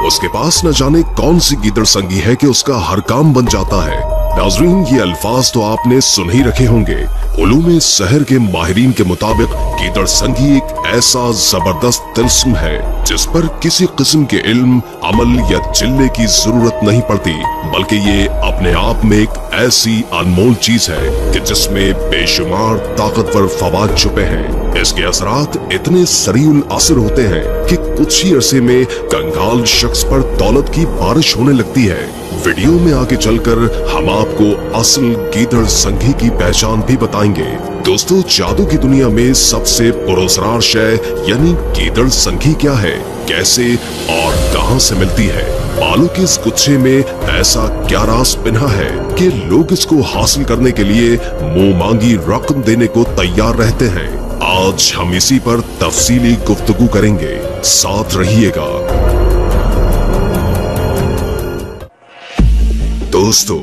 उसके पास न जाने कौन सी गीदड़ संगी है कि उसका हर काम बन जाता है। नाज़रीन, ये अल्फाज तो आपने सुन ही रखे होंगे। उलूम सहर के माहिरीन के मुताबिक गीदड़ संगी एक ऐसा जबरदस्त तिल्स्म है जिस पर किसी किस्म के इल्म, अमल या चिल्ले की जरूरत नहीं पड़ती, बल्कि ये अपने आप में एक ऐसी अनमोल चीज है कि जिसमें बेशुमार ताकतवर फवाद छुपे हैं। इसके असरात इतने सरीउल असर होते हैं कि कुछ ही अरसे में कंगाल शख्स पर दौलत की बारिश होने लगती है। वीडियो में आगे चलकर हम आपको असल गीदड़ संगी की पहचान भी बताएंगे। दोस्तों, जादू की दुनिया में सबसे पुरअसरार शय यानी गीदड़ संगी क्या है, कैसे और कहां से मिलती है? बालों के इस गुच्छे में ऐसा क्या राज पिन्हा है कि लोग इसको हासिल करने के लिए मुंह मांगी रकम देने को तैयार रहते हैं? आज हम इसी पर तफसीली गुफ्तगू करेंगे, साथ रहिएगा। दोस्तों,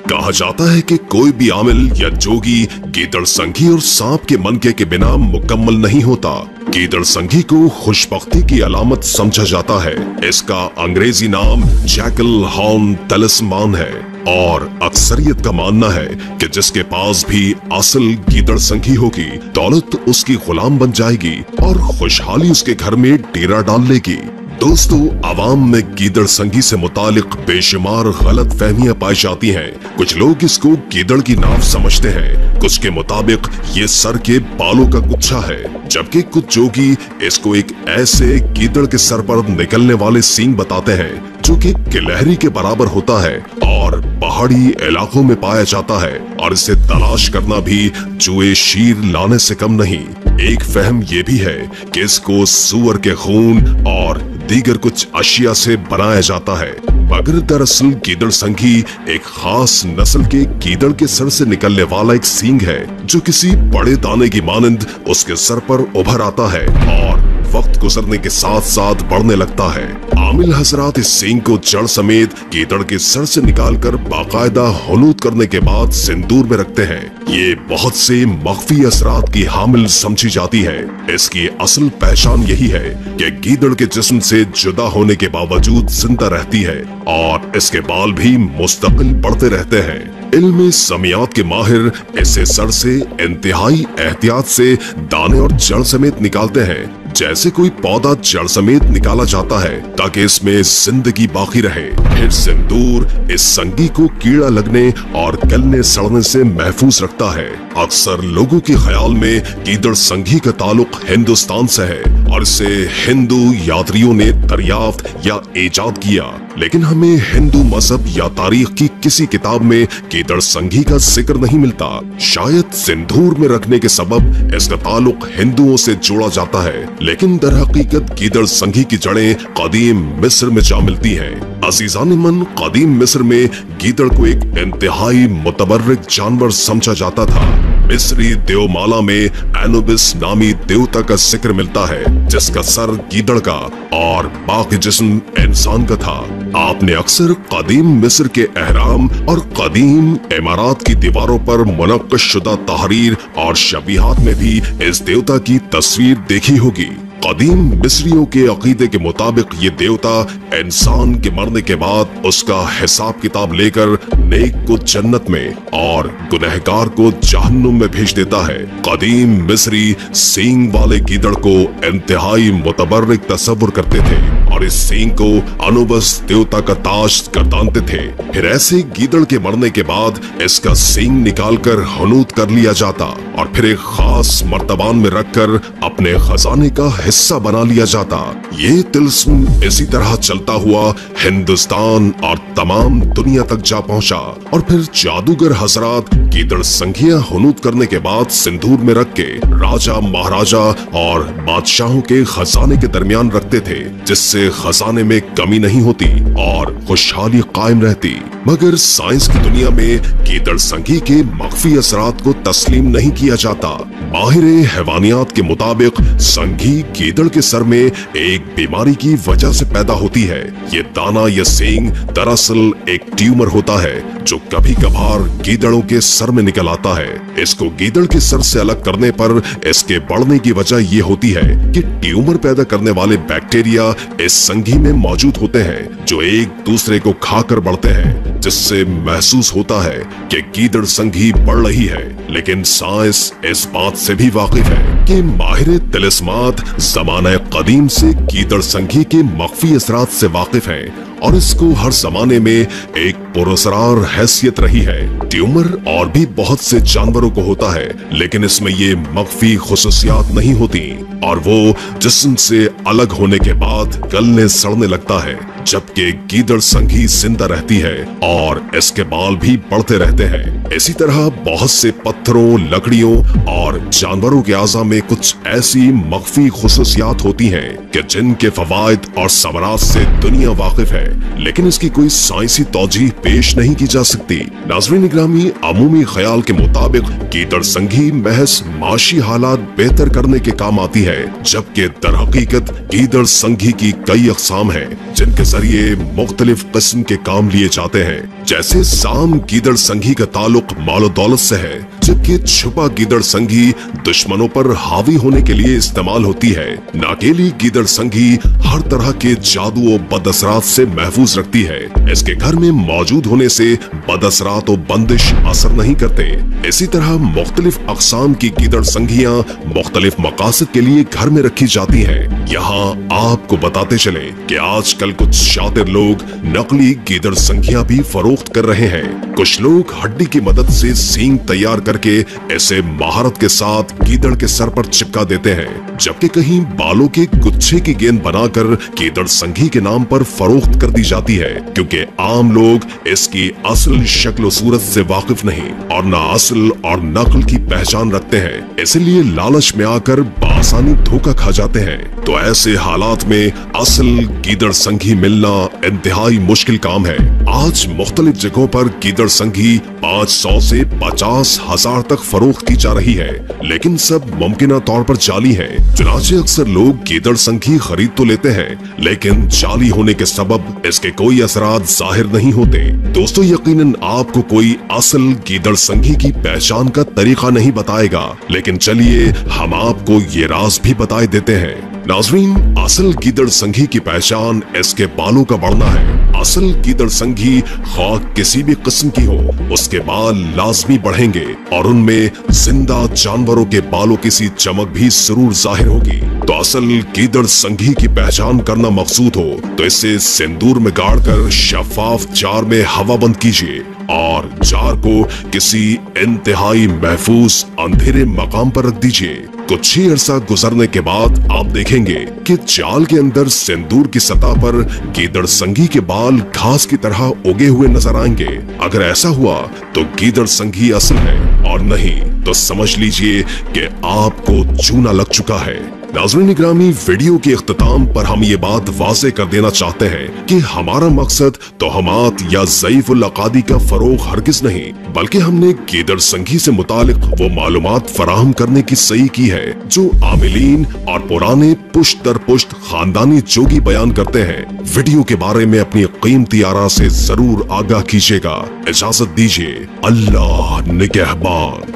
कहा जाता है कि कोई भी आमिल या जोगी गीदड़ संगी और सांप के मनके के बिना मुकम्मल नहीं होता। गीदड़ संगी को खुशबख्ती की अलामत समझा जाता है। इसका अंग्रेजी नाम जैकल हॉर्न तलिस्मान है और अक्सरियत का मानना है कि जिसके पास भी असल गीदड़ संगी होगी, दौलत उसकी गुलाम बन जाएगी और खुशहाली उसके घर में डेरा डाल लेगी। दोस्तों, आवाम में गीदड़ संगी से मुतालिक बेशुमार गलत फहमियां पाई जाती हैं। कुछ लोग इसको गीदड़ की नाव समझते हैं, कुछ के मुताबिक ये सर के बालों का गुच्छा है, जबकि कुछ जोगी इसको एक ऐसे गीदड़ के सर पर निकलने वाले सींग बताते हैं जो कि गिलहरी के बराबर होता है और पहाड़ी इलाकों में पाया जाता है, और इसे तलाश करना भी जुए शीर लाने से कम नहीं। एक फहम ये भी है कि इसको सूअर के खून और दीगर कुछ अशिया से बनाया जाता है, मगर दरअसल गीदड़ संगी एक खास नस्ल के गीदड़ के सर से निकलने वाला एक सींग है जो किसी बड़े दाने की मानंद उसके सर पर उभर आता है और वक्त गुजरने के साथ साथ बढ़ने लगता है। आमिल हजरात इस सींग को जड़ समेत गीदड़ के सर से निकालकर बाकायदा हुनूद करने के बाद सिंदूर में रखते हैं। ये बहुत से मख्फी असरात की हामिल समझी जाती है। इसकी असल पहचान यही है कि गीदड़ के जिस्म से जुदा होने के बावजूद जिंदा रहती है और इसके बाल भी मुस्तकिल बढ़ते रहते हैं। इल्म समियात के माहिर इसे सर से इंतहाई एहतियात से दाने और जड़ समेत निकालते हैं, जैसे कोई पौधा जड़ समेत निकाला जाता है ताकि इसमें जिंदगी बाकी रहे। फिर सिंदूर इस संगी को कीड़ा लगने और गलने सड़ने से महफूज रखता है। अक्सर लोगों के ख्याल में गीदड़ संगी का ताल्लुक हिंदुस्तान से है और इसे हिंदू यात्रियों ने दरियाफ्त या इजाद किया, लेकिन हमें हिंदू मजहब या तारीख की किसी किताब में गीदड़ संगी का जिक्र नहीं मिलता। शायद सिंदूर में रखने के सबब इसका ताल्लुक हिंदुओं से जोड़ा जाता है, लेकिन दर हकीकत गीदड़ संगी की जड़ें कदीम मिस्र में जा मिलती हैं। अजीजान मन, कदीम मिस्र में गीदड़ को एक इंतहाई मुतबर्रिक जानवर समझा जाता था। मिस्री देवमाला में एनुबिस नामी देवता का जिक्र मिलता है जिसका सर गीदड़ का और बाकी जिस्म इंसान का था। आपने अक्सर कदीम मिस्र के एहराम और कदीम इमारात की दीवारों पर मुनक्कश शुदा तहरीर और शबीहात में भी इस देवता की तस्वीर देखी होगी। कदीम मिस्रियों के अकीदे के मुताबिक ये देवता इंसान के मरने के बाद उसका हिसाब किताब लेकर नेक को जन्नत में और गुनहगार को जहन्नुम में भेज देता है। कदीम मिस्री सींग वाले गीदड़ को इंतहाई मुतबर्रिक तस्वुर करते थे और इस सींग को अनुबस देवता का ताज गर्दानते थे। फिर ऐसे गीदड़ के मरने के बाद इसका सींग निकालकर हनूद कर लिया जाता और फिर एक खास मर्तबान में रखकर अपने खजाने का हिस्सा बना लिया जाता। ये तिल्स्म इसी तरह चलता हुआ हिंदुस्तान और तमाम दुनिया तक जा पहुंचा और फिर जादूगर हजरात गीदड़ संगियां हुनूद करने के बाद सिंदूर में रख के राजा, महाराजा और बादशाहों के खजाने के दरमियान रखते थे, जिससे खजाने में कमी नहीं होती और खुशहाली कायम रहती। मगर साइंस की दुनिया में गीदड़ संगी के मख्फी असरात को तस्लीम नहीं किया जाता। माहिर हैवानियात के मुताबिक संगी गीदड़ के सर में एक बीमारी की वजह से पैदा होती है। ये दाना या सींग दरअसल एक ट्यूमर होता है जो कभी कभार गीदड़ों के सर में निकल आता है। इसको गीदड़ के सर से अलग करने पर इसके बढ़ने की वजह ये होती है कि ट्यूमर पैदा करने वाले बैक्टीरिया इस संघी में मौजूद होते हैं, जो एक दूसरे को खाकर बढ़ते हैं, जिससे महसूस होता है कि गीदड़ संघी बढ़ रही है। लेकिन साइंस इस बात से भी वाकिफ है कि माहिर तिलिस्मात ज़माने कदीम से गीदड़ संघी के मख्फी असरात से वाकिफ हैं और इसको हर जमाने में एक पुरअसरार हैसियत रही है। ट्यूमर और भी बहुत से जानवरों को होता है, लेकिन इसमें ये मख्फी खुसूसियात नहीं होती और वो जिस्म से अलग होने के बाद गलने सड़ने लगता है, जबकि गीदड़ संघी जिंदा रहती है और इसके बाल भी बढ़ते रहते हैं। इसी तरह बहुत से पत्थरों, लकड़ियों और जानवरों के आज़ा में कुछ ऐसी मख्फी खुसूसियात होती हैं कि जिनके फवाइद और समरात से दुनिया वाकिफ है, लेकिन इसकी कोई साइंसी तौजीह पेश नहीं की जा सकती। नाज़रीन ग्रामी, अमूमी ख्याल के मुताबिक गीदड़ संघी महज माशी हालात बेहतर करने के काम आती है, जबकि दरहकीकत गीदड़ संघी की कई अक़साम हैं जिनके जरिए मुख्तलिफ किस्म के काम लिए जाते हैं। जैसे साम गीदड़ संघी का ताल्लुक मालो दौलत से है, जबकि छुपा गीदड़ संघी दुश्मनों पर हावी होने के लिए इस्तेमाल होती है। नाकेली गीदड़ संघी हर तरह के जादू और बदअसरात से महफूज रखती है। इसके घर में मौजूद होने से बदअसरात और बंदिश असर नहीं करते। इसी तरह मुख्तलिफ अक़साम की गीदड़ संघियां मुख्तलिफ मकासद के लिए घर में रखी जाती हैं। यहाँ आपको बताते चले कि आजकल कुछ शातिर लोग नकली गीदड़ संघियां भी फरोख्त कर रहे हैं। कुछ लोग हड्डी की मदद से सींग तैयार करके इसे महारत के साथ गीदड़ के सर पर चिपका देते हैं, जबकि कहीं बालों के गुच्छे की गेंद बनाकर गीदड़ संघी के नाम पर फरोख्त कर दी जाती है, क्योंकि आम लोग इसकी असल शक्ल सूरत से वाकिफ नहीं और न असल और नकल की पहचान रखते हैं, इसलिए लालच में आकर आसानी धोखा खा जाते हैं। तो ऐसे हालात में असल गीदड़ संघी मिलना इंतहाई मुश्किल काम है। आज मुख्तलिफ जगहों पर गीदड़ संघी 500 से 50,000 तक फरोख्त की जा रही है, लेकिन सब मुमकिन तौर पर जाली है। चुनाचे अक्सर लोग गीदड़ संघी खरीद तो लेते हैं, लेकिन जाली होने के सबब इसके कोई असरात जाहिर नहीं होते। दोस्तों, यकीनन आपको कोई असल गीदड़ संघी की पहचान का तरीका नहीं बताएगा, लेकिन चलिए हम आपको ये राज भी बताए देते हैं। नाज़रीन, असल गीदड़ संघी की पहचान इसके बालों का बढ़ना है। असल गीदड़ संघी खाक किसी भी किस्म की हो, उसके बाल लाजमी बढ़ेंगे और उनमें जिंदा जानवरों के बालों की सी चमक भी जरूर जाहिर होगी। तो असल गीदड़ संघी की पहचान करना मकसूद हो तो इसे सिंदूर में गाड़कर शफाफ जार में हवा बंद कीजिए और जार को किसी इंतहाई महफूज अंधेरे मकाम पर रख दीजिए। कुछ ही अरसा गुजरने के बाद आप देखेंगे कि जाल के अंदर सिंदूर की सतह पर गीदड़ संघी के बाल घास की तरह उगे हुए नजर आएंगे। अगर ऐसा हुआ तो गीदड़ संघी असल है, और नहीं तो समझ लीजिए कि आपको चूना लग चुका है। नाज़रीन ग्रामी, वीडियो के इख्तिताम पर हम ये बात वाज़े कर देना चाहते हैं कि हमारा मकसद तोहमात या ज़ईफ़ुल अक़ादी का फरोग हरगिज़ नहीं, बल्कि हमने गीदड़ संघी से मुतालिक वो मालूमात फराहम करने की सही की है जो आमिलीन और पुराने पुश्त दर पुश्त खानदानी जोगी बयान करते हैं। वीडियो के बारे में अपनी कीमती आरा से जरूर आगाह कीजिएगा। इजाजत दीजिए। अल्लाह निगहबान।